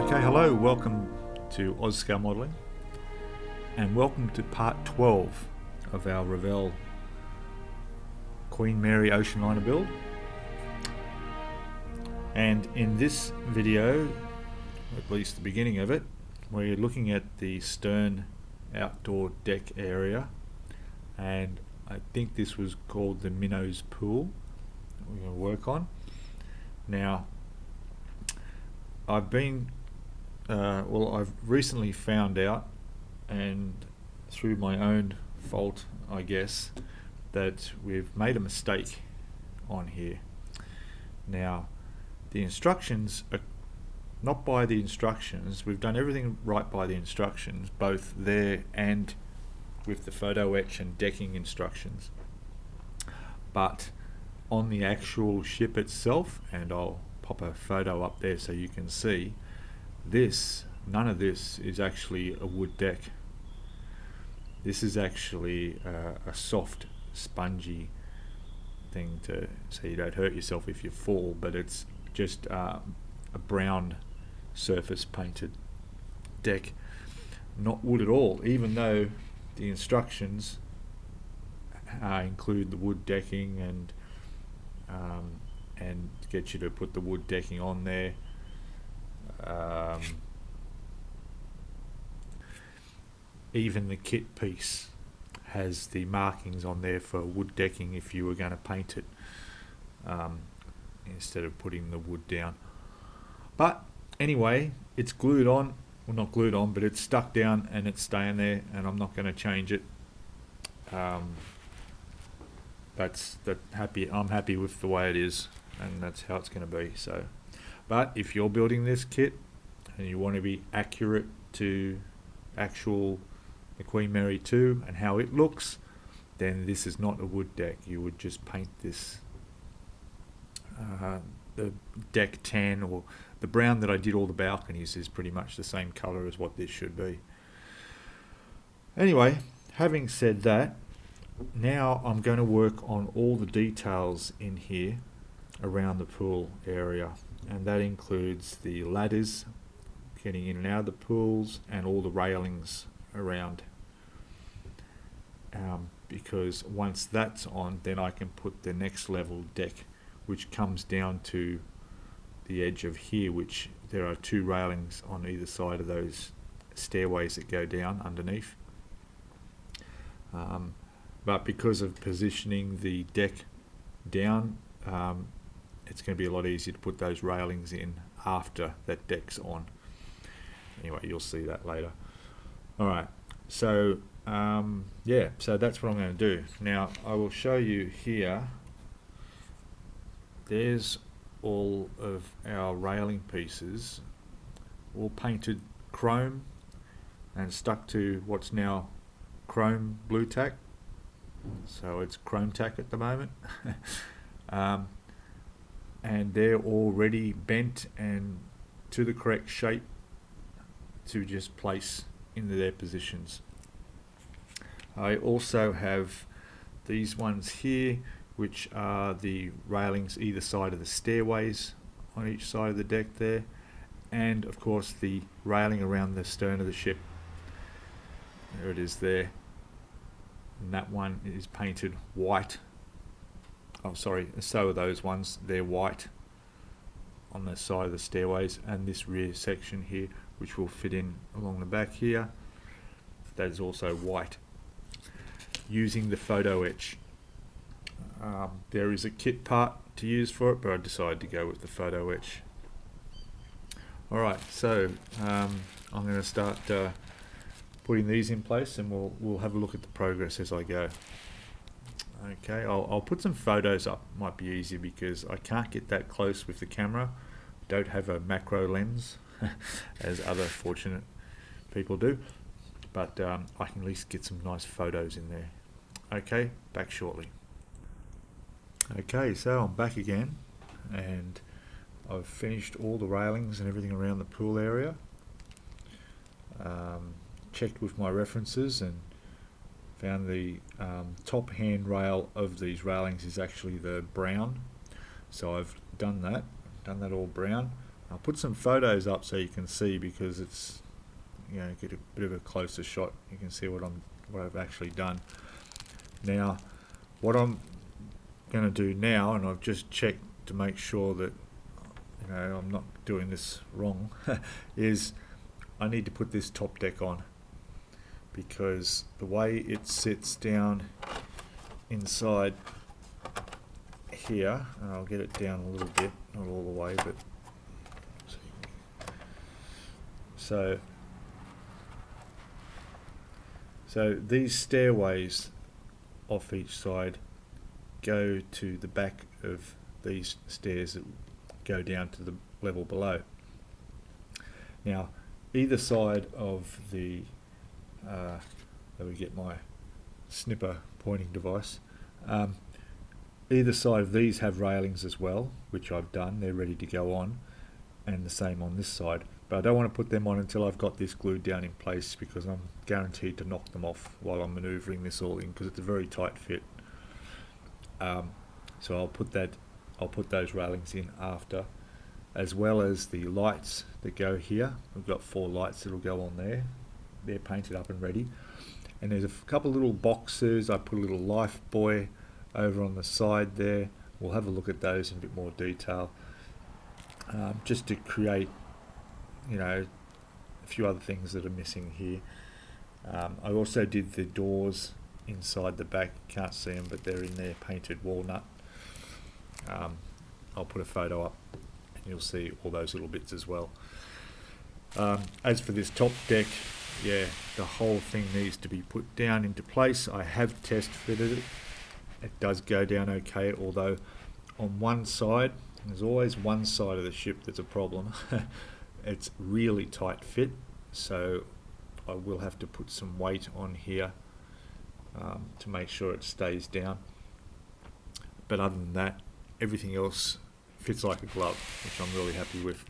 Okay, hello, welcome to Oz Scalemodeling, and welcome to part 12 of our Revell Queen Mary ocean liner build. And in this video, at least the beginning of it, we're looking at the stern outdoor deck area, and I think this was called the Minnow's Pool that we're going to work on. Now, I've recently found out, and through my own fault I guess, that we've made a mistake on here. Now, the instructions are not by the instructions. We've done everything right by the instructions, both there and with the photo etch and decking instructions. But on the actual ship itself, and I'll pop a photo up there so you can see, none of this is actually a wood deck. This is actually a soft, spongy thing so you don't hurt yourself if you fall, but it's just a brown surface painted deck, not wood at all, even though the instructions include the wood decking and get you to put the wood decking on there. Even the kit piece has the markings on there for wood decking if you were going to paint it, instead of putting the wood down. But anyway, it's glued on, well, not glued on, but it's stuck down and it's staying there, and I'm not going to change it. I'm happy with the way it is, and that's how it's going to be. So, but if you're building this kit and you want to be accurate to the Queen Mary 2 and how it looks, then this is not a wood deck. You would just paint this the deck tan, or the brown that I did all the balconies is pretty much the same color as what this should be. Anyway, having said that, now I'm going to work on all the details in here around the pool area, and that includes the ladders getting in and out of the pools and all the railings around, because once that's on, then I can put the next level deck, which comes down to the edge of here, which there are two railings on either side of those stairways that go down underneath. But because of positioning the deck down, it's going to be a lot easier to put those railings in after that deck's on. Anyway, you'll see that later. Alright, so so that's what I'm going to do. Now, I will show you here. There's all of our railing pieces, all painted chrome and stuck to what's now chrome blue tack. So it's chrome tack at the moment. And they're already bent and to the correct shape to just place into their positions. I also have these ones here, which are the railings either side of the stairways on each side of the deck there, and of course the railing around the stern of the ship. There it is there, and that one is painted white. Oh sorry, so are those ones, they're white on the side of the stairways, and this rear section here, which will fit in along the back here, that is also white, using the photo etch. There is a kit part to use for it, but I decided to go with the photo etch. Alright, so I'm going to start putting these in place, and we'll have a look at the progress as I go. Okay, I'll put some photos up, might be easier because I can't get that close with the camera. Don't have a macro lens as other fortunate people do, but I can at least get some nice photos in there. Okay, back shortly. Okay, so I'm back again, and I've finished all the railings and everything around the pool area. Checked with my references and found the top handrail of these railings is actually the brown, so I've done that all brown. I'll put some photos up so you can see, because it's, you know, get a bit of a closer shot. You can see what I've actually done. Now, what I'm going to do now, and I've just checked to make sure that, you know, I'm not doing this wrong, is I need to put this top deck on, because the way it sits down inside here, and I'll get it down a little bit, not all the way, but so these stairways off each side go to the back of these stairs that go down to the level below. Now, either side of the let me get my snipper pointing device. Either side of these have railings as well, which I've done. They're ready to go on, and the same on this side. But I don't want to put them on until I've got this glued down in place, because I'm guaranteed to knock them off while I'm manoeuvring this all in, because it's a very tight fit. So I'll put those railings in after, as well as the lights that go here. We've got 4 lights that'll go on there. They're painted up and ready. And there's a couple little boxes. I put a little life buoy over on the side there. We'll have a look at those in a bit more detail, just to create, you know, a few other things that are missing here. I also did the doors inside the back. Can't see them, but they're in there, painted walnut. I'll put a photo up and you'll see all those little bits as well. As for this top deck, yeah, the whole thing needs to be put down into place. I have test fitted it. It does go down okay, although on one side, there's always one side of the ship that's a problem. It's really tight fit, so I will have to put some weight on here to make sure it stays down. But other than that, everything else fits like a glove, which I'm really happy with.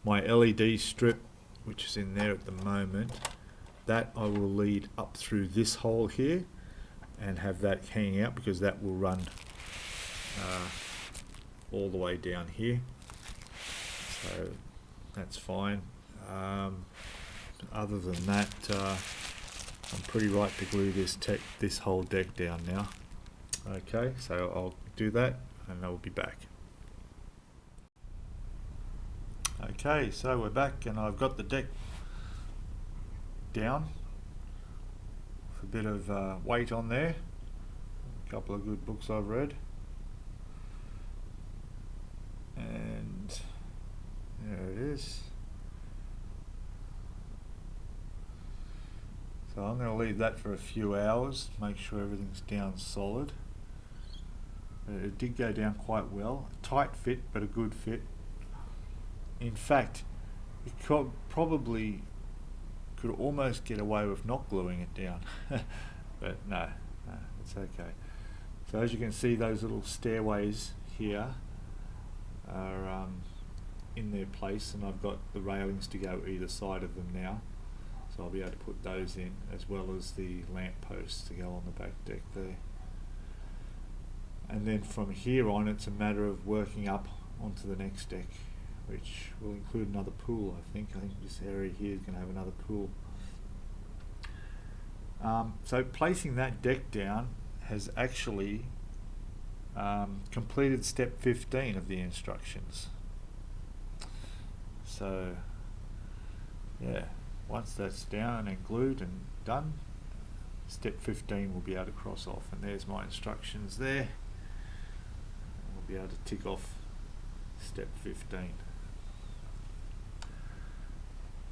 My LED strip, which is in there at the moment, that I will lead up through this hole here and have that hanging out, because that will run all the way down here, so that's fine. Other than that, I'm pretty right to glue this whole deck down now. Okay, so I'll do that and I'll be back. Okay, so we're back and I've got the deck down with a bit of weight on there. A couple of good books I've read. And there it is. So I'm going to leave that for a few hours, make sure everything's down solid. But it did go down quite well. Tight fit, but a good fit. In fact, you probably could almost get away with not gluing it down. But no, it's okay. So as you can see, those little stairways here are in their place, and I've got the railings to go either side of them now. So I'll be able to put those in, as well as the lamp posts to go on the back deck there. And then from here on, it's a matter of working up onto the next deck, which will include another pool, I think. I think this area here is going to have another pool. So placing that deck down has actually completed step 15 of the instructions. So yeah, once that's down and glued and done, step 15 will be able to cross off, and there's my instructions there. We'll be able to tick off step 15.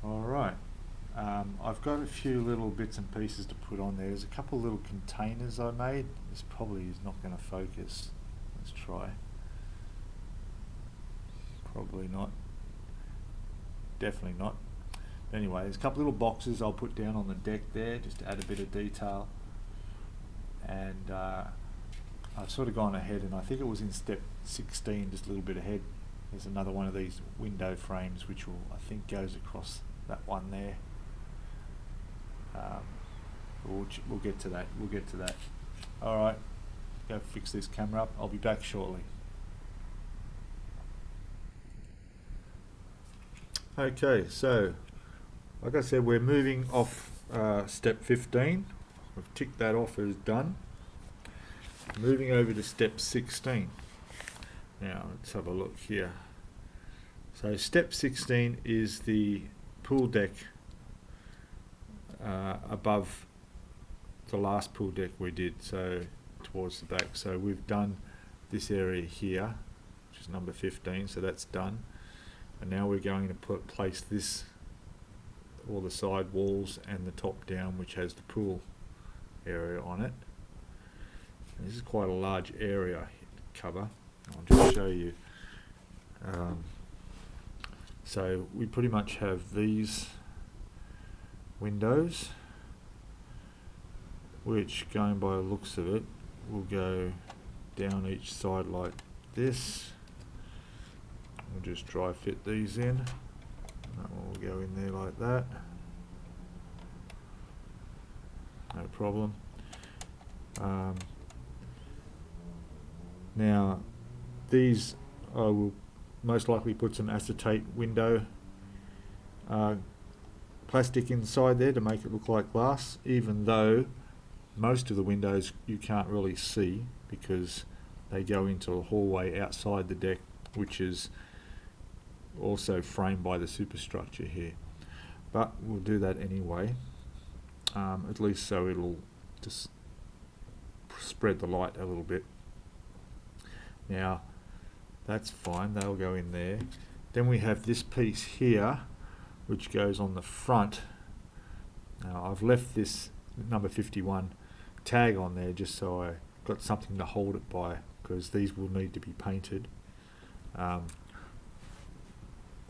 Alright, I've got a few little bits and pieces to put on there. There's a couple little containers I made. This probably is not going to focus. Let's try. Probably not. Definitely not. Anyway, there's a couple little boxes I'll put down on the deck there just to add a bit of detail. And I've sort of gone ahead, and I think it was in step 16, just a little bit ahead. There's another one of these window frames which will, I think, goes across that one there. We'll get to that. We'll get to that. Alright, go fix this camera up. I'll be back shortly. Okay, so like I said, we're moving off step 15. We've ticked that off as done. Moving over to step 16. Now let's have a look here. So step 16 is the pool deck above the last pool deck we did, so towards the back. So we've done this area here, which is number 15, so that's done. And now we're going to place this, all the side walls and the top down, which has the pool area on it. And this is quite a large area to cover. I'll just show you. So we pretty much have these windows, which, going by the looks of it, will go down each side like this. We'll just dry fit these in. That one will go in there like that. No problem. Now these I will most likely put some acetate window plastic inside there to make it look like glass, even though most of the windows you can't really see because they go into a hallway outside the deck, which is also framed by the superstructure here. But we'll do that anyway, at least so it'll just spread the light a little bit. Now that's fine, they'll go in there. Then we have this piece here which goes on the front. Now I've left this number 51 tag on there just so I got something to hold it by, because these will need to be painted.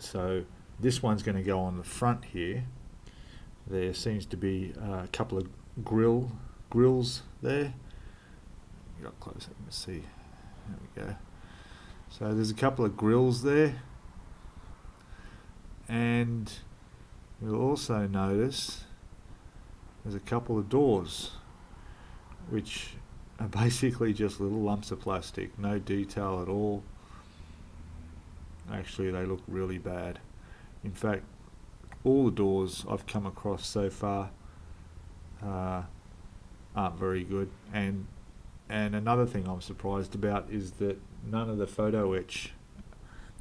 So this one's going to go on the front here. There seems to be a couple of grills there. Got close up, let's see. There we go. So there's a couple of grills there, and you'll also notice there's a couple of doors which are basically just little lumps of plastic, no detail at all. Actually, they look really bad. In fact, all the doors I've come across so far aren't very good. And another thing I'm surprised about is that none of the photo etch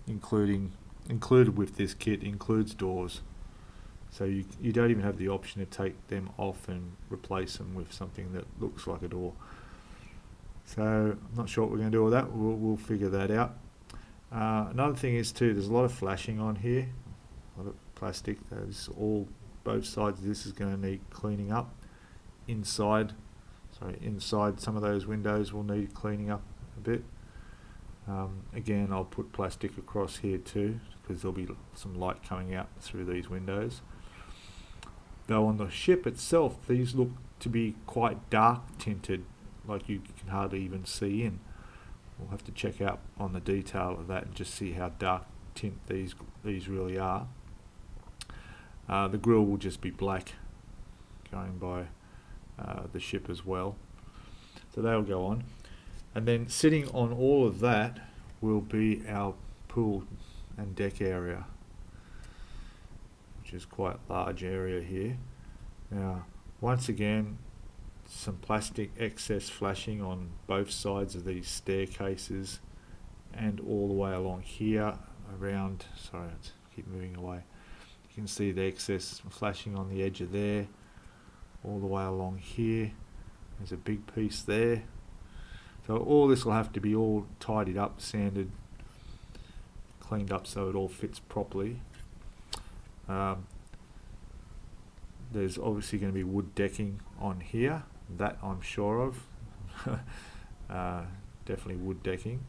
included with this kit includes doors. So you don't even have the option to take them off and replace them with something that looks like a door. So I'm not sure what we're going to do with that. We'll figure that out. Another thing is too, there's a lot of flashing on here, a lot of plastic. Both sides of this is going to need cleaning up. Inside some of those windows will need cleaning up a bit. Again, I'll put plastic across here too, because there'll be some light coming out through these windows. Though on the ship itself, these look to be quite dark tinted, like you can hardly even see in. We'll have to check out on the detail of that and just see how dark tint these really are. The grille will just be black, going by the ship as well. So they'll go on. And then sitting on all of that will be our pool and deck area, which is quite a large area here. Now, once again, some plastic excess flashing on both sides of these staircases and all the way along here around. Sorry, I keep moving away. You can see the excess flashing on the edge of there, all the way along here. There's a big piece there. So all this will have to be all tidied up, sanded, cleaned up so it all fits properly. There's obviously going to be wood decking on here, that I'm sure of. Definitely wood decking.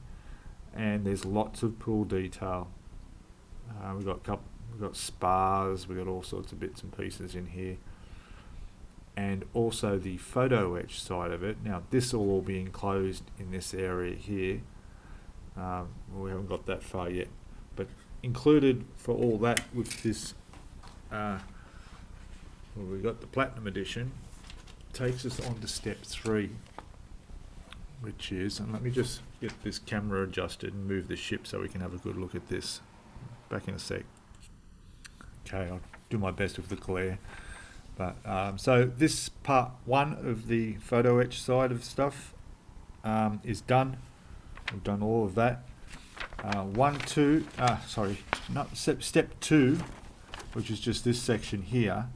And there's lots of pool detail. We've got spars, we've got all sorts of bits and pieces in here. And also the photo etch side of it. Now this will all be enclosed in this area here. We haven't got that far yet, but included for all that with this, we've got the Platinum Edition, takes us on to step 3, which is, and let me just get this camera adjusted and move the ship so we can have a good look at this. Back in a sec. Okay, I'll do my best with the glare. But so this part one of the photo etch side of stuff is done. We've done all of that. Step two, which is just this section here.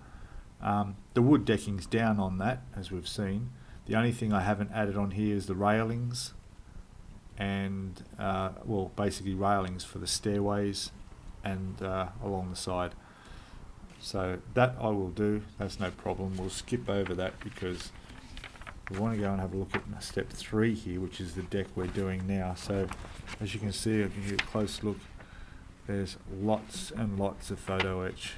The wood decking's down on that, as we've seen. The only thing I haven't added on here is the railings, and well, basically railings for the stairways and along the side. So that I will do, that's no problem. We'll skip over that because we want to go and have a look at step 3 here, which is the deck we're doing now. So as you can see, I can get a close look. There's lots and lots of photo etch.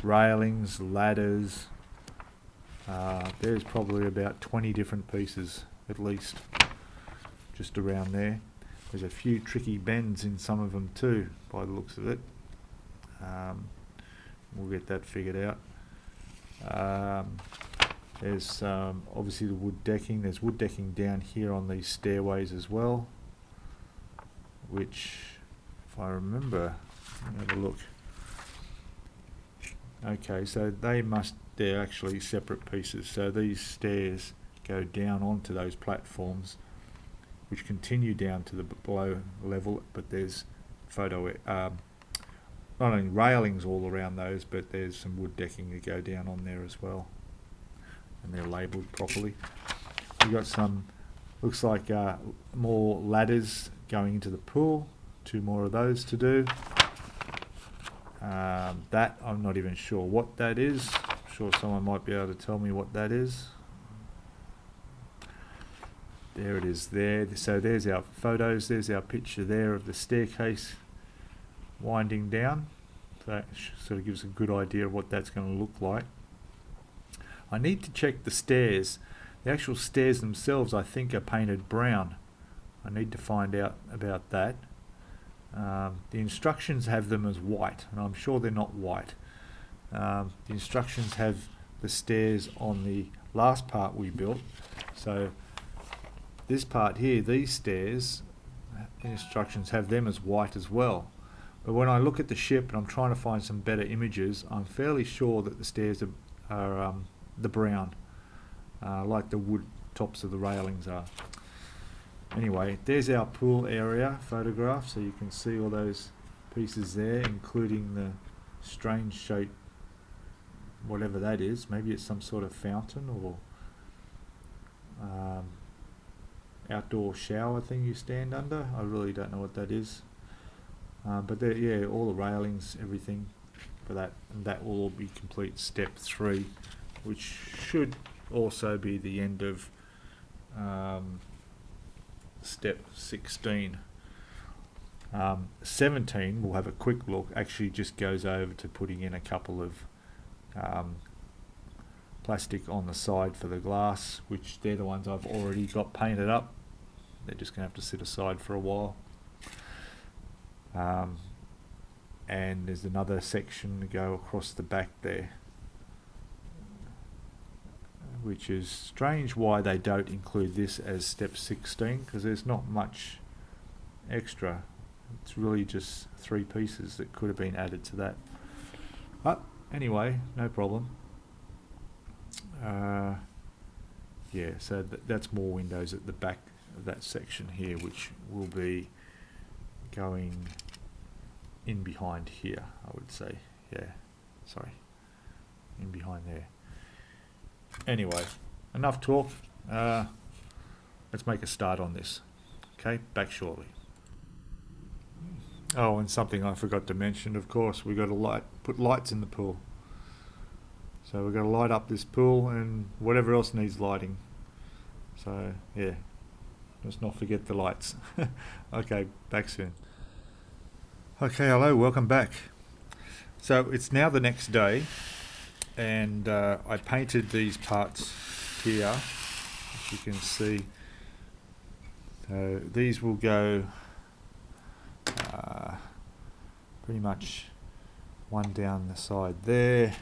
Railings, ladders. There's probably about 20 different pieces at least, just around there. There's a few tricky bends in some of them too, by the looks of it. We'll get that figured out. There's obviously the wood decking. There's wood decking down here on these stairways as well, which, if I remember, let me have a look. Okay, so they're actually separate pieces. So these stairs go down onto those platforms, which continue down to the below level, but there's not only railings all around those, but there's some wood decking to go down on there as well, and they're labelled properly. We've got some, looks like more ladders going into the pool, 2 more of those to do. That I'm not even sure what that is. I'm sure someone might be able to tell me what that is. There it is there. So there's our photos, there's our picture there of the staircase winding down. So that sort of gives a good idea of what that's going to look like. I need to check the stairs. The actual stairs themselves I think are painted brown. I need to find out about that. The instructions have them as white, and I'm sure they're not white. The instructions have the stairs on the last part we built. So this part here, these stairs, the instructions have them as white as well. But when I look at the ship and I'm trying to find some better images, I'm fairly sure that the stairs are the brown, like the wood tops of the railings are. Anyway, there's our pool area photograph, so you can see all those pieces there, including the strange shape, whatever that is. Maybe it's some sort of fountain or outdoor shower thing you stand under. I really don't know what that is. But there, yeah, all the railings, everything for that, and that will all be complete step 3, which should also be the end of step 16. 17, we'll have a quick look, actually just goes over to putting in a couple of plastic on the side for the glass, which they're the ones I've already got painted up. They're just going to have to sit aside for a while. And there's another section to go across the back there, which is strange why they don't include this as step 16, because there's not much extra. It's really just 3 pieces that could have been added to that. But anyway, no problem. Yeah, so that's more windows at the back of that section here, which will be going in behind here, I would say. Yeah, sorry, in behind there. Anyway, enough talk. Let's make a start on this. Okay, back shortly. Oh, and something I forgot to mention, of course, we've got to put lights in the pool. So we've got to light up this pool and whatever else needs lighting. So yeah, let's not forget the lights. Okay, back soon. Okay, hello, welcome back. So it's now the next day, and I painted these parts here, as you can see. So these will go pretty much one down the side there,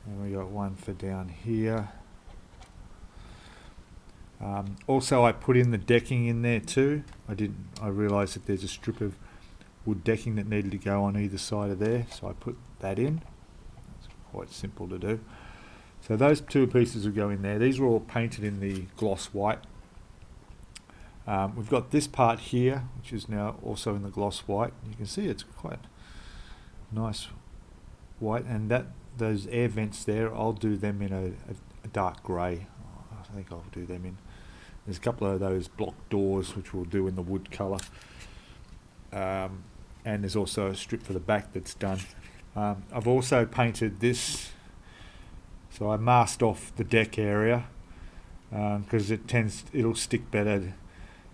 and we got one for down here. Also, I put in the decking in there too. I realised that there's a strip of wood decking that needed to go on either side of there, so I put that in. It's quite simple to do. So those two pieces will go in there. These were all painted in the gloss white. We've got this part here, which is now also in the gloss white. You can see it's quite nice white, and those air vents there, I'll do them in a dark grey. I think I'll do them in. There's a couple of those block doors which we'll do in the wood colour, and there's also a strip for the back that's done. I've also painted this, so I masked off the deck area because it'll stick better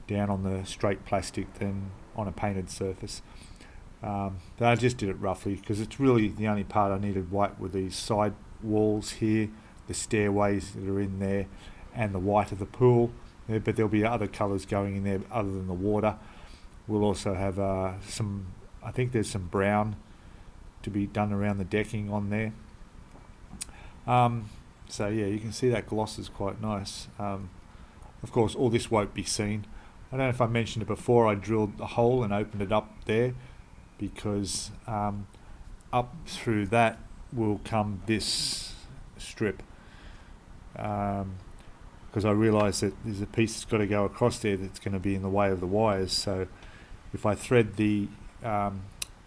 down on the straight plastic than on a painted surface. But I just did it roughly because it's really the only part I needed white with these side walls here, the stairways that are in there, and the white of the pool. But there'll be other colours going in there other than the water. We'll also have I think there's some brown to be done around the decking on there. So yeah, you can see that gloss is quite nice. Of course, all this won't be seen. I don't know if I mentioned it before, I drilled a hole and opened it up there because up through that will come this strip. Because I realised that there's a piece that's got to go across there that's going to be in the way of the wires. So if I thread the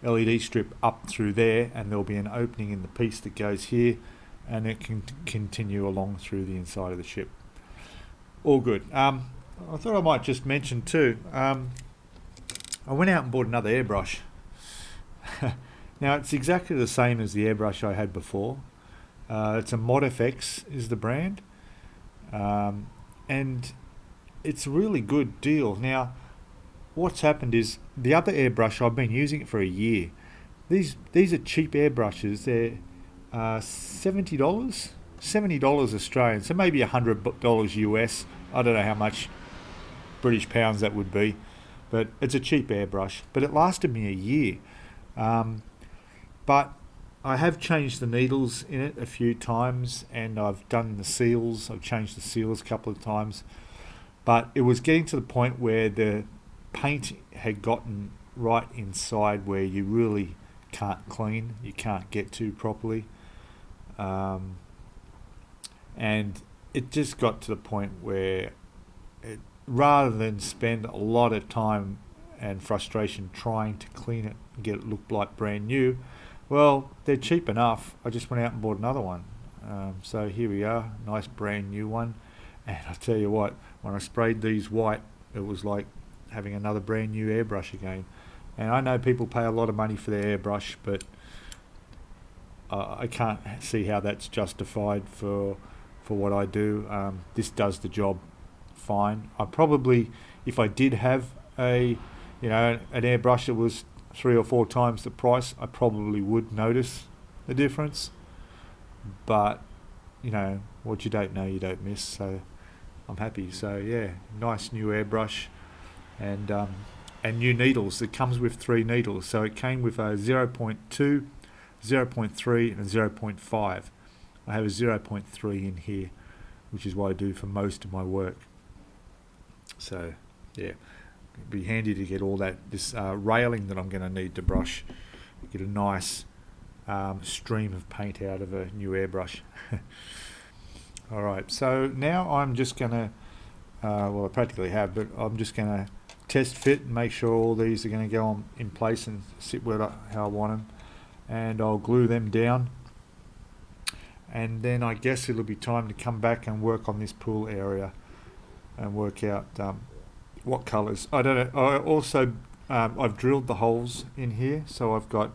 LED strip up through there, and there'll be an opening in the piece that goes here, and it can continue along through the inside of the ship. All good. I thought I might just mention too, I went out and bought another airbrush. Now it's exactly the same as the airbrush I had before. It's a ModFX is the brand, and it's a really good deal. Now what's happened is the other airbrush, I've been using it for a year. These are cheap airbrushes. They're $70 Australian, so maybe $100 US. I don't know how much British pounds that would be, but it's a cheap airbrush, but it lasted me a year. But I have changed the needles in it a few times, and I've done the seals. I've changed the seals a couple of times, but it was getting to the point where the paint had gotten right inside where you really can't clean, you can't get to properly, and it just got to the point where rather than spend a lot of time and frustration trying to clean it and get it look like brand new, well, they're cheap enough. I just went out and bought another one. So here we are, nice brand new one. And I tell you what, when I sprayed these white, it was like having another brand new airbrush again. And I know people pay a lot of money for their airbrush, but I can't see how that's justified for what I do. This does the job fine. I probably, if I did have an airbrush that was 3 or 4 times the price, I probably would notice the difference. But what you don't know, you don't miss. So I'm happy. So yeah, nice new airbrush, and new needles. It comes with 3 needles. So it came with a 0.2, 0.3, and a 0.5. I have a 0.3 in here, which is what I do for most of my work. So yeah, it'd be handy to get all this railing that I'm going to need to brush, get a nice stream of paint out of a new airbrush. Alright, so now I'm just going to, well I practically have, but I'm just going to test fit and make sure all these are going to go in place and sit how I want them, and I'll glue them down, and then I guess it'll be time to come back and work on this pool area and work out what colours. I don't know. I also I've drilled the holes in here, so I've got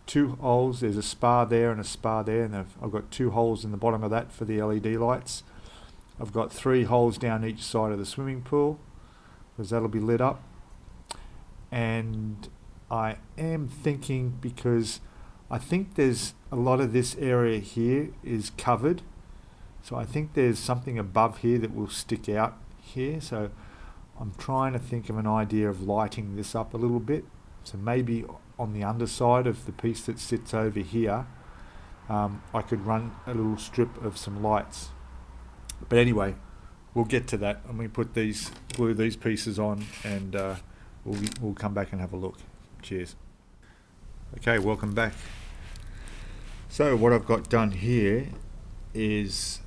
2 holes. There's a spar there and a spar there, and I've got 2 holes in the bottom of that for the LED lights. I've got 3 holes down each side of the swimming pool, because that'll be lit up. And I am thinking, because I think there's a lot of this area here is covered, so I think there's something above here that will stick out here. So I'm trying to think of an idea of lighting this up a little bit. So maybe on the underside of the piece that sits over here, I could run a little strip of some lights. But anyway, we'll get to that. I'm going to glue these pieces on, and we'll come back and have a look. Cheers. Okay, welcome back. So what I've got done here is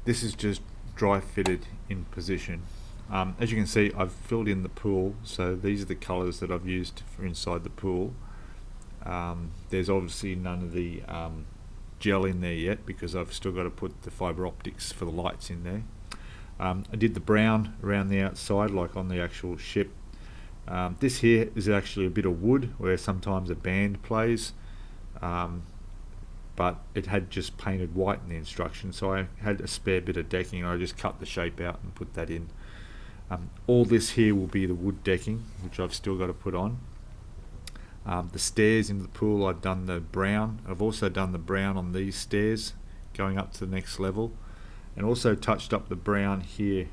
this is just dry fitted in position. As you can see, I've filled in the pool, so these are the colours that I've used for inside the pool. There's obviously none of the gel in there yet because I've still got to put the fibre optics for the lights in there. I did the brown around the outside like on the actual ship. This here is actually a bit of wood where sometimes a band plays, but it had just painted white in the instructions, so I had a spare bit of decking and I just cut the shape out and put that in. All this here will be the wood decking, which I've still got to put on. The stairs into the pool, I've done the brown. I've also done the brown on these stairs going up to the next level, and also touched up the brown here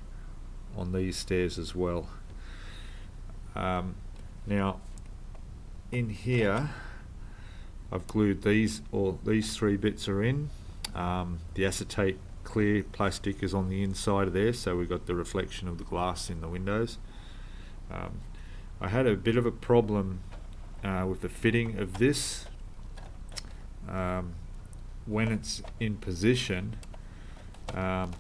on these stairs as well. Now in here I've glued these, or these three bits are in. The acetate clear plastic is on the inside of there, so we've got the reflection of the glass in the windows. I had a bit of a problem with the fitting of this. When it's in position,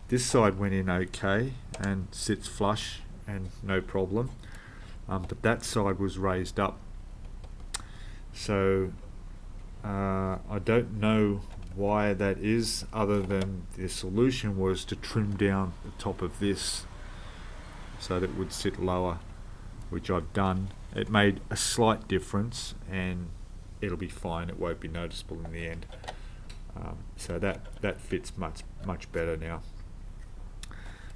this side went in okay and sits flush and no problem, but that side was raised up, so I don't know why that is, other than the solution was to trim down the top of this so that it would sit lower, which I've done. It made a slight difference and it'll be fine, it won't be noticeable in the end. So that fits much better now.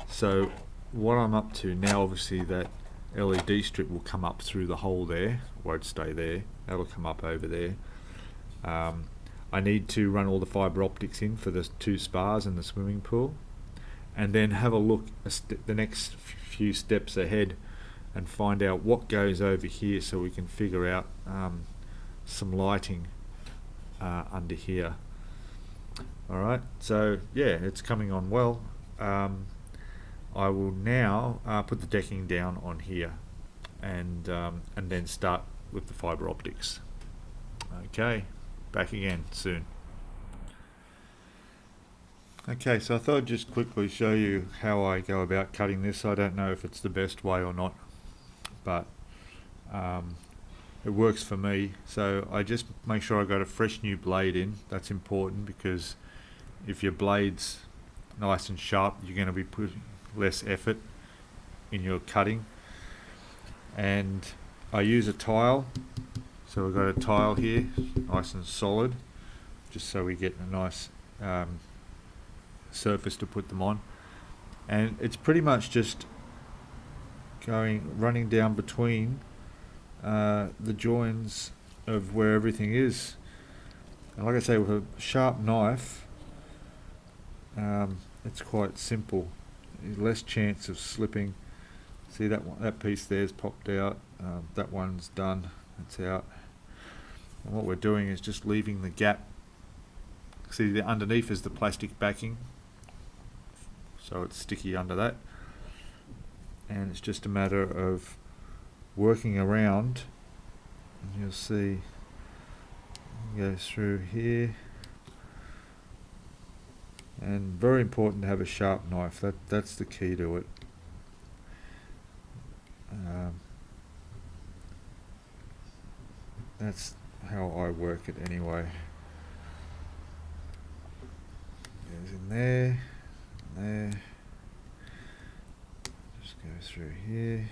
So what I'm up to now, obviously that LED strip will come up through the hole there, won't stay there, that'll come up over there. I need to run all the fibre optics in for the 2 spas and the swimming pool, and then have a look the next few steps ahead and find out what goes over here so we can figure out some lighting under here. Alright, so yeah, it's coming on well. I will now put the decking down on here and then start with the fibre optics. Okay, back again soon. Okay, so I thought I'd just quickly show you how I go about cutting this. I don't know if it's the best way or not, but it works for me. So I just make sure I got a fresh new blade in. That's important, because if your blade's nice and sharp, you're going to be putting less effort in your cutting. And I use a tile, so we've got a tile here, nice and solid, just so we get a nice surface to put them on. And it's pretty much just running down between the joins of where everything is. And like I say, with a sharp knife, it's quite simple. There's less chance of slipping. See that piece there's popped out. That one's done. It's out. And what we're doing is just leaving the gap. See, the underneath is the plastic backing, so it's sticky under that. And it's just a matter of working around. And you'll see, go through here. And very important to have a sharp knife. That's the key to it. That's how I work it anyway. Goes in there, there. Just go through here.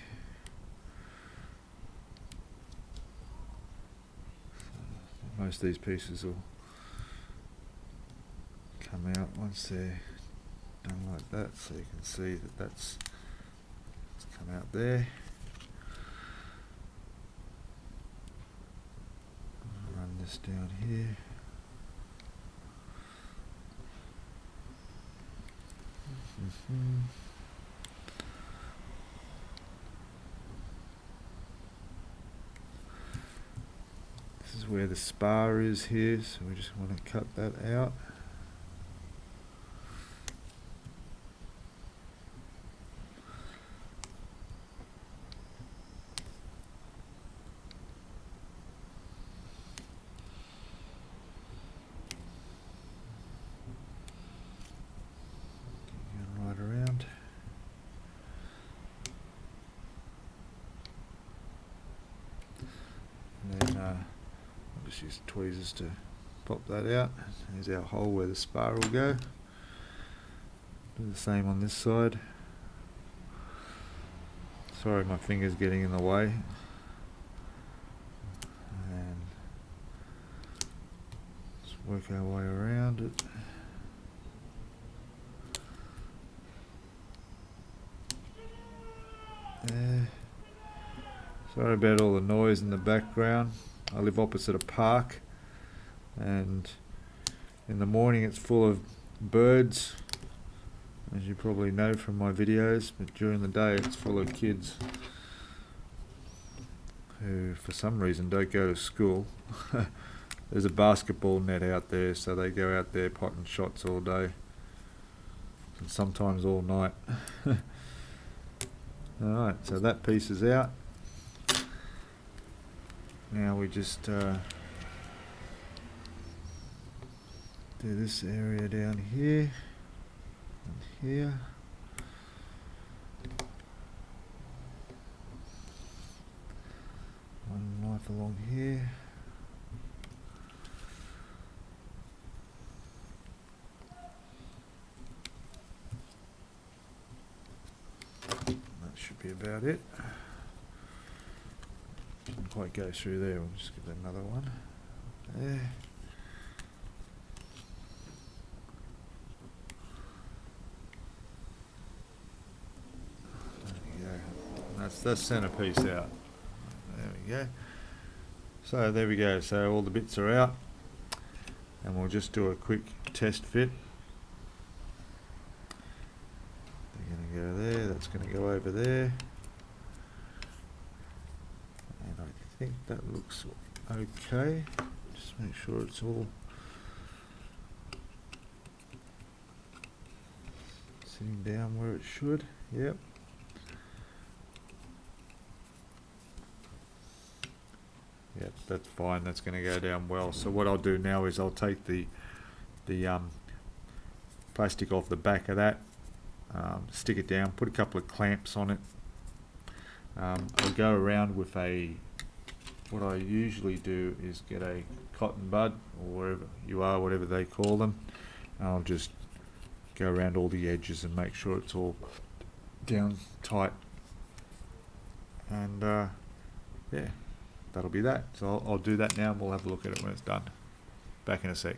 So most of these pieces will come out once they're done like that, so you can see that that's come out there. Run this down here. This is where the spar is here, so we just want to cut that out. just use the tweezers to pop that out. There's our hole where the spar will go. Do the same on this side. Sorry, my finger's getting in the way. And let's work our way around it. There. Sorry about all the noise in the background. I live opposite a park, and in the morning it's full of birds, as you probably know from my videos, but during the day it's full of kids who for some reason don't go to school. There's a basketball net out there, so they go out there potting shots all day and sometimes all night. Alright, so that piece is out. Now we just do this area down here and here. One knife along here. That should be about it. Didn't quite go through there, we'll just give that another one. There. There we go. That's the centerpiece out. There we go. So there we go, so all the bits are out, and we'll just do a quick test fit. They're going to go there, that's going to go over there. I think that looks okay. Just make sure it's all sitting down where it should. Yep. Yep, that's fine. That's going to go down well. So what I'll do now is I'll take the plastic off the back of that, stick it down, put a couple of clamps on it. I'll go around with what I usually do is get a cotton bud, or wherever you are, whatever they call them, and I'll just go around all the edges and make sure it's all down tight, and yeah, that'll be that. So I'll do that now and we'll have a look at it when it's done. Back in a sec.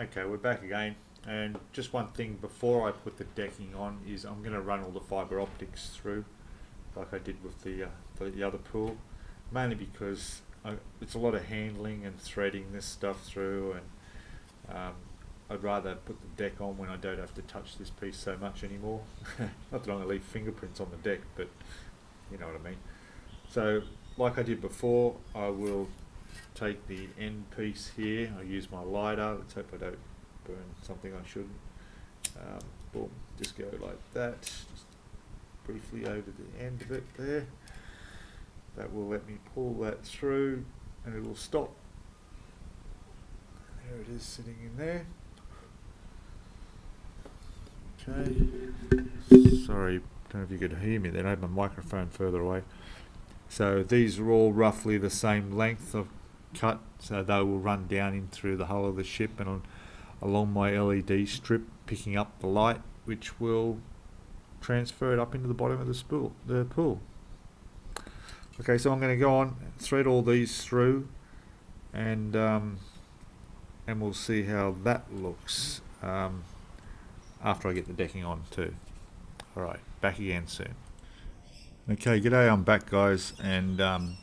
Okay, we're back again, and just one thing before I put the decking on is I'm going to run all the fibre optics through like I did with the other pool, mainly because it's a lot of handling and threading this stuff through, and I'd rather put the deck on when I don't have to touch this piece so much anymore. Not that I'm going to leave fingerprints on the deck, but you know what I mean. So like I did before, I will take the end piece here, I use my lighter, let's hope I don't burn something I shouldn't. Boom, just go like that, just briefly over the end of it there. That will let me pull that through and it will stop. There it is sitting in there. Okay, sorry, don't know if you could hear me then, I had my microphone further away. So these are all roughly the same length of cut, so they will run down in through the hull of the ship and along my LED strip, picking up the light, which will transfer it up into the bottom of the pool. Okay, so I'm going to go on, thread all these through, and we'll see how that looks after I get the decking on too. Alright, back again soon. Okay, g'day, I'm back guys, and I'm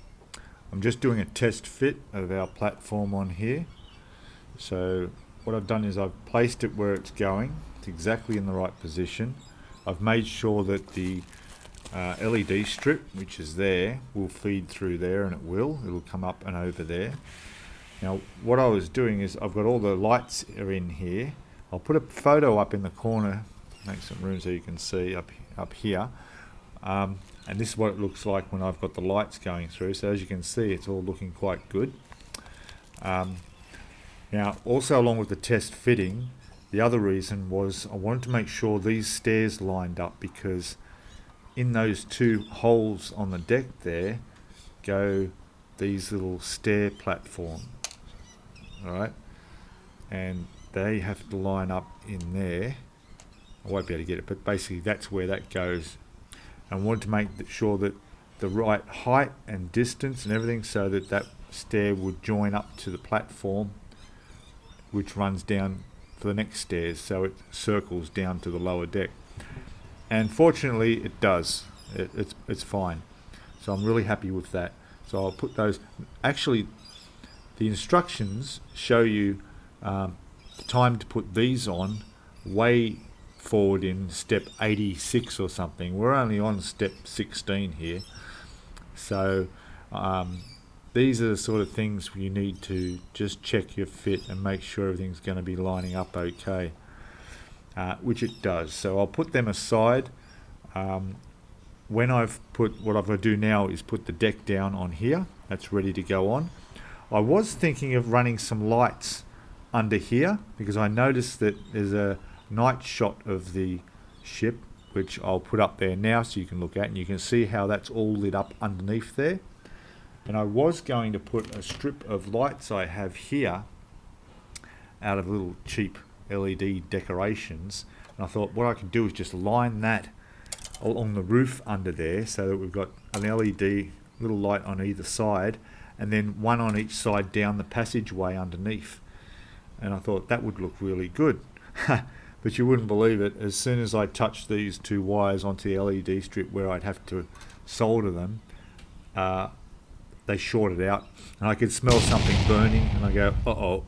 just doing a test fit of our platform on here. So what I've done is I've placed it where it's going. It's exactly in the right position. I've made sure that the LED strip, which is there, will feed through there, and it'll come up and over there. Now what I was doing is I've got all the lights are in here. I'll put a photo up in the corner, make some room so you can see up here. And this is what it looks like when I've got the lights going through. So as you can see, it's all looking quite good. Now also along with the test fitting, the other reason was I wanted to make sure these stairs lined up, because in those two holes on the deck there go these little stair platforms, alright, and they have to line up in there. I won't be able to get it, but basically that's where that goes. I wanted to make sure that the right height and distance and everything, so that that stair would join up to the platform which runs down for the next stairs, so it circles down to the lower deck. And fortunately it does. It's fine. So I'm really happy with that. So I'll put those. Actually, the instructions show you the time to put these on way forward in step 86 or something. We're only on step 16 here. So these are the sort of things you need to just check your fit and make sure everything's going to be lining up okay, which it does. So I'll put them aside. When I've put, what I've got to do now is put the deck down on here. That's ready to go on. I was thinking of running some lights under here, because I noticed that there's a night shot of the ship, which I'll put up there now so you can look at, and you can see how that's all lit up underneath there. And I was going to put a strip of lights I have here out of little cheap LED decorations, and I thought what I could do is just line that along the roof under there, so that we've got an LED little light on either side, and then one on each side down the passageway underneath. And I thought that would look really good. But you wouldn't believe it, as soon as I touched these two wires onto the LED strip where I'd have to solder them, they shorted out, and I could smell something burning, and I go, uh-oh.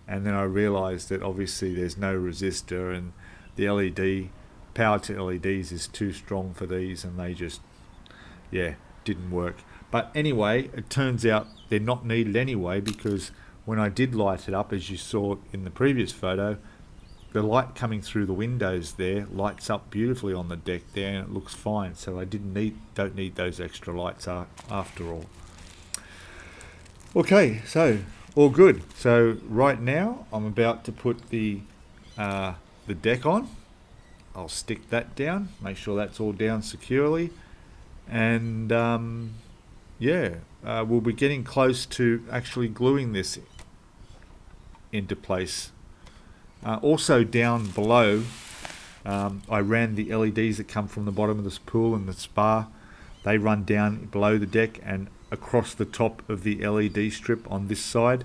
And then I realized that obviously there's no resistor, and the LED power to LEDs is too strong for these, and they just, yeah, didn't work. But anyway, it turns out they're not needed anyway, because when I did light it up, as you saw in the previous photo, the light coming through the windows there lights up beautifully on the deck there, and it looks fine. So I don't need those extra lights after all. Okay, so all good. So right now I'm about to put the deck on. I'll stick that down, make sure that's all down securely, and we'll be getting close to actually gluing this into place. Also down below, I ran the LEDs that come from the bottom of this pool and the spa. They run down below the deck and across the top of the LED strip on this side,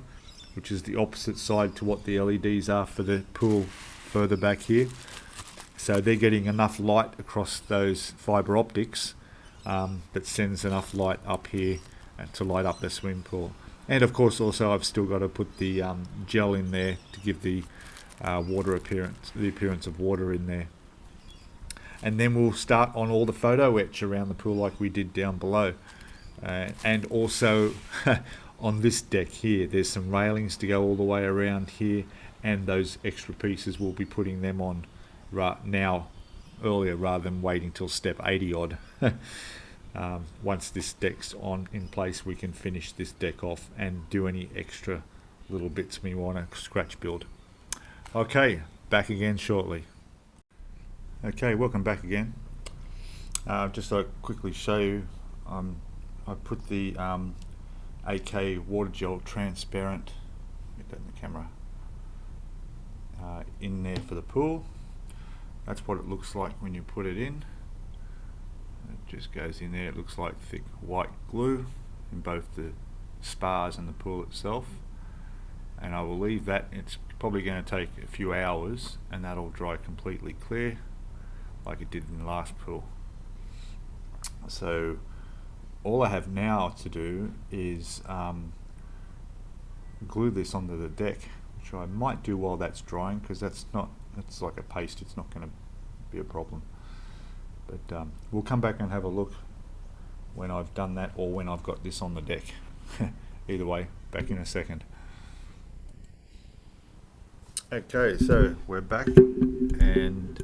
which is the opposite side to what the LEDs are for the pool further back here. So they're getting enough light across those fibre optics that sends enough light up here to light up the swimming pool. And of course also I've still got to put the gel in there to give the water appearance, the appearance of water in there. And then we'll start on all the photo etch around the pool like we did down below. And also on this deck here, there's some railings to go all the way around here, and those extra pieces we'll be putting them on earlier rather than waiting till step 80 odd. Once this deck's in place, we can finish this deck off and do any extra little bits we want to scratch build. Okay, back again shortly. Okay, welcome back again. Just to quickly show you, I put the AK water gel transparent, get that in the camera, in there for the pool. That's what it looks like when you put it in. It just goes in there. It looks like thick white glue in both the spars and the pool itself. And I will leave that. It's probably going to take a few hours, and that'll dry completely clear like it did in the last pool. So all I have now to do is glue this onto the deck, which I might do while that's drying, because it's like a paste, it's not going to be a problem. But we'll come back and have a look when I've done that, or when I've got this on the deck. Either way, back in a second. Okay, so we're back, and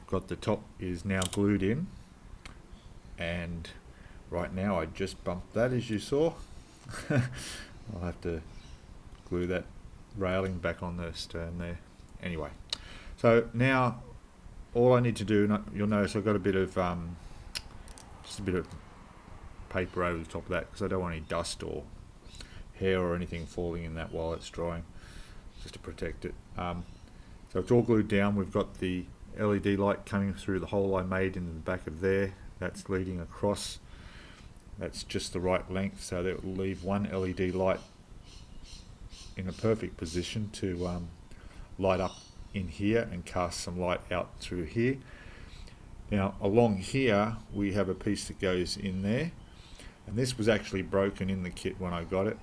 got the top is now glued in, and right now I just bumped that, as you saw. I'll have to glue that railing back on the stern there. Anyway, so now all I need to do, you'll notice I've got a bit of just a bit of paper over the top of that because I don't want any dust or hair or anything falling in that while it's drying, just to protect it. So it's all glued down. We've got the LED light coming through the hole I made in the back of there. That's leading across. That's just the right length, so that will leave one LED light in a perfect position to light up in here and cast some light out through here. Now along here we have a piece that goes in there, and this was actually broken in the kit when I got it.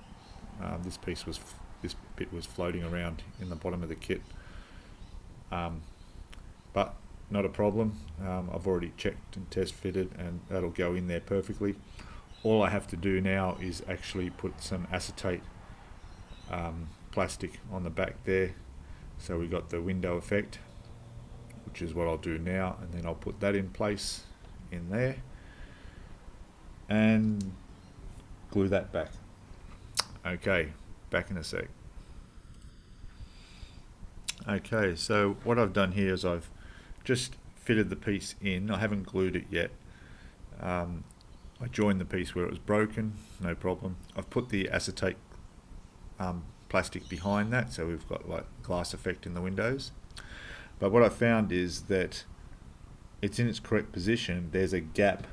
This bit was floating around in the bottom of the kit, but not a problem. I've already checked and test fitted, and that'll go in there perfectly. All I have to do now is actually put some acetate plastic on the back there, so we got the window effect, which is what I'll do now, and then I'll put that in place in there and glue that back. Okay, back in a sec. Okay, so what I've done here is I've just fitted the piece in. I haven't glued it yet. I joined the piece where it was broken, no problem. I've put the acetate plastic behind that, so we've got like glass effect in the windows. But what I found is that it's in its correct position. There's a gap.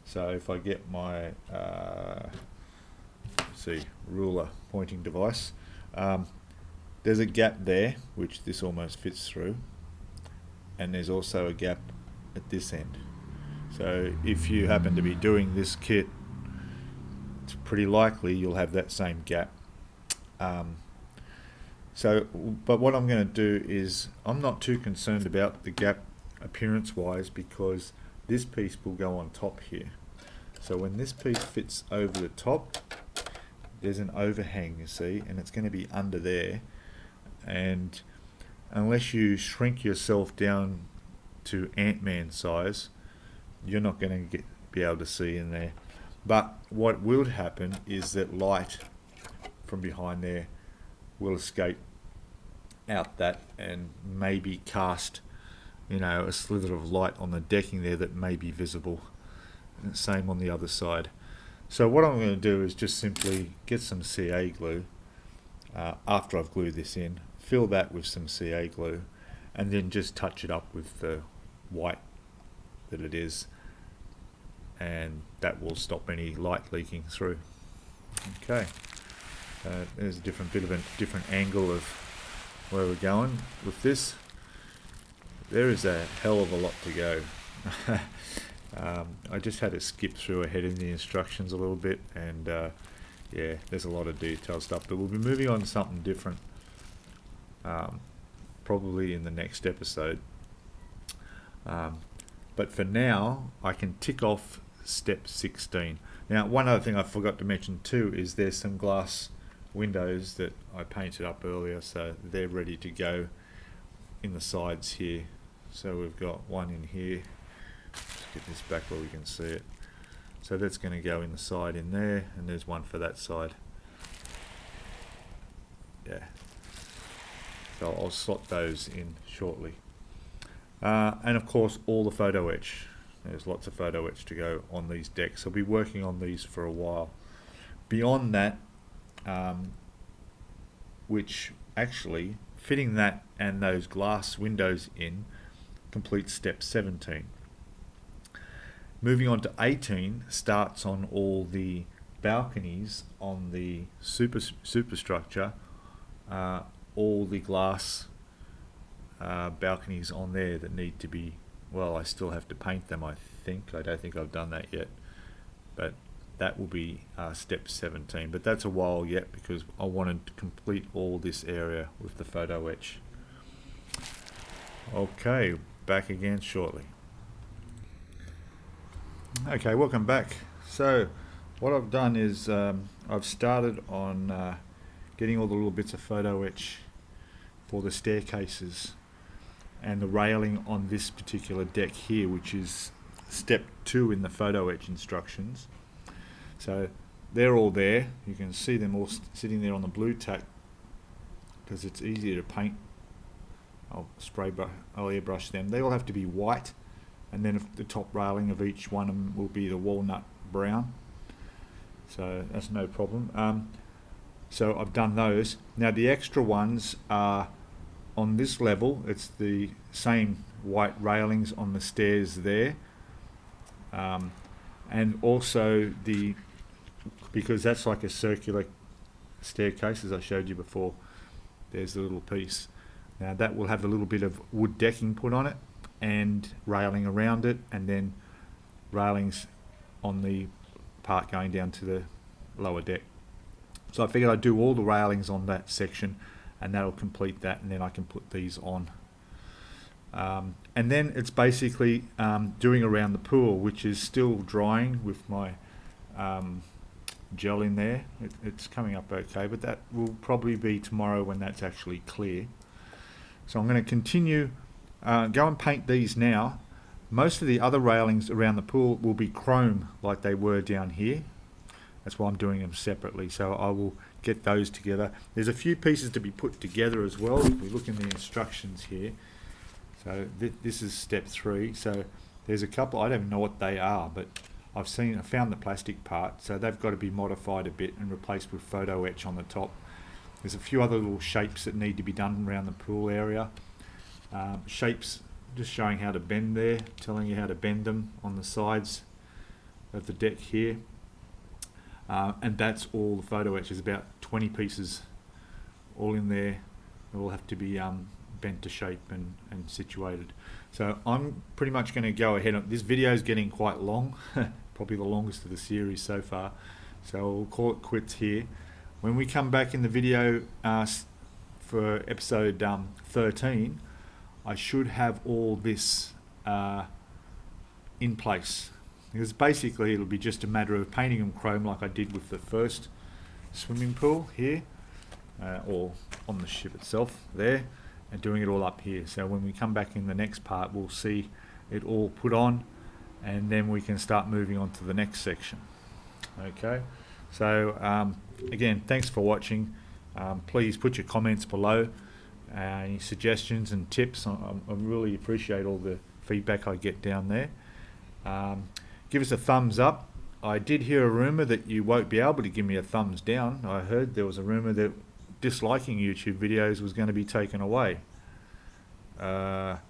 So if I get my ruler pointing device, there's a gap there which this almost fits through, and there's also a gap at this end. So if you happen to be doing this kit, it's pretty likely you'll have that same gap. But what I'm going to do is, I'm not too concerned about the gap appearance wise, because this piece will go on top here. So when this piece fits over the top, there's an overhang, you see, and it's going to be under there, and unless you shrink yourself down to Ant-Man size, you're not going to be able to see in there. But what will happen is that light from behind there will escape out that and maybe cast, you know, a slither of light on the decking there that may be visible. And same on the other side. So what I'm going to do is just simply get some CA glue after I've glued this in, fill that with some CA glue, and then just touch it up with the white that it is, and that will stop any light leaking through. Okay, there's a different angle of where we're going with this. There is a hell of a lot to go. I just had to skip through ahead in the instructions a little bit, and yeah, there's a lot of detailed stuff, but we'll be moving on to something different probably in the next episode. But for now, I can tick off step 16. Now, one other thing I forgot to mention too is there's some glass windows that I painted up earlier, so they're ready to go in the sides here. So we've got one in here. Let's get this back where we can see it. So that's going to go in the side in there, and there's one for that side. Yeah. So I'll slot those in shortly. And of course, all the photo etch. There's lots of photo etch to go on these decks. I'll be working on these for a while. Beyond that, which actually fitting that and those glass windows in completes step 17. Moving on to 18 starts on all the balconies on the superstructure, all the glass balconies on there that need to be, well, I still have to paint them, I think. I don't think I've done that yet, but that will be step 17. But that's a while yet, because I wanted to complete all this area with the photo etch. Okay, back again shortly. Okay, welcome back. So what I've done is I've started on getting all the little bits of photo etch for the staircases and the railing on this particular deck here, which is step 2 in the photo etch instructions. So they're all there. You can see them all sitting there on the blue tack because it's easier to paint. I'll airbrush them. They all have to be white, and then the top railing of each one of them will be the walnut brown, so that's no problem. So I've done those. Now the extra ones are on this level. It's the same white railings on the stairs there, and also because that's like a circular staircase, as I showed you before. There's the little piece. Now that will have a little bit of wood decking put on it and railing around it, and then railings on the part going down to the lower deck. So I figured I'd do all the railings on that section, and that'll complete that, and then I can put these on. And then it's basically doing around the pool, which is still drying with my gel in there. It's coming up okay, but that will probably be tomorrow when that's actually clear. So I'm going to continue, go and paint these now. Most of the other railings around the pool will be chrome like they were down here. That's why I'm doing them separately, so I will get those together. There's a few pieces to be put together as well. If we look in the instructions here, so this is step 3. So there's a couple, I don't even know what they are, but I found the plastic part, so they've got to be modified a bit and replaced with photo etch on the top. There's a few other little shapes that need to be done around the pool area. Shapes, just showing how to bend there, telling you how to bend them on the sides of the deck here. And that's all the photo etch. There's about 20 pieces all in there. They all have to be bent to shape and situated. So I'm pretty much going to go ahead. This video is getting quite long, probably the longest of the series so far. So we'll call it quits here. When we come back in the video for episode 13, I should have all this in place. Because basically it'll be just a matter of painting them chrome like I did with the first swimming pool here, or on the ship itself there, and doing it all up here. So when we come back in the next part, we'll see it all put on, and then we can start moving on to the next section. Okay, so again, thanks for watching. Please put your comments below, any suggestions and tips. I really appreciate all the feedback I get down there. Give us a thumbs up. I did hear a rumour that you won't be able to give me a thumbs down. I heard there was a rumour that disliking YouTube videos was going to be taken away. Don't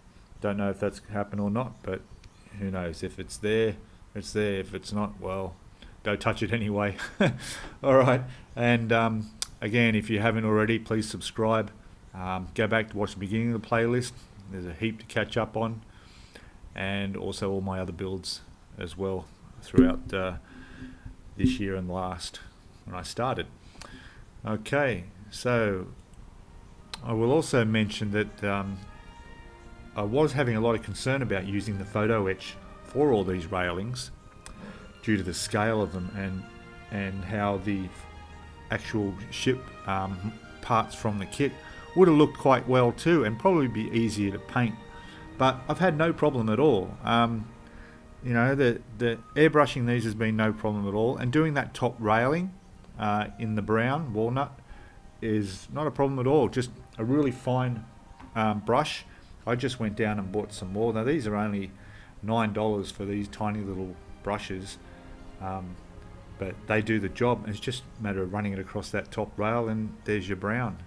know if that's happened or not, but who knows. If it's there, it's there. If it's not, well, go touch it anyway. Alright, and again, if you haven't already, please subscribe. Go back to watch the beginning of the playlist. There's a heap to catch up on, and also all my other builds as well throughout this year and last when I started. Okay, so I will also mention that I was having a lot of concern about using the photo etch for all these railings due to the scale of them and how the actual ship parts from the kit would have looked quite well too, and probably be easier to paint. But I've had no problem at all. You know, the airbrushing these has been no problem at all, and doing that top railing in the brown walnut is not a problem at all. Just a really fine brush. I just went down and bought some more. Now these are only $9 for these tiny little brushes, but they do the job. It's just a matter of running it across that top rail, and there's your brown.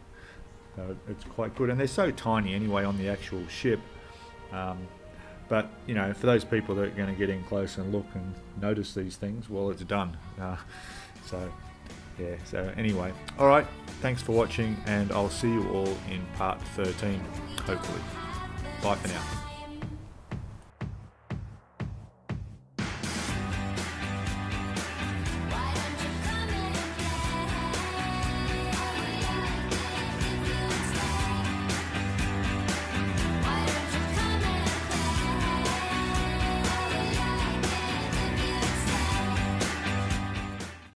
So it's quite good, and they're so tiny anyway on the actual ship. But you know, for those people that are going to get in close and look and notice these things, well, it's done. So yeah, so anyway, alright, thanks for watching, and I'll see you all in part 13, hopefully. Bye for now.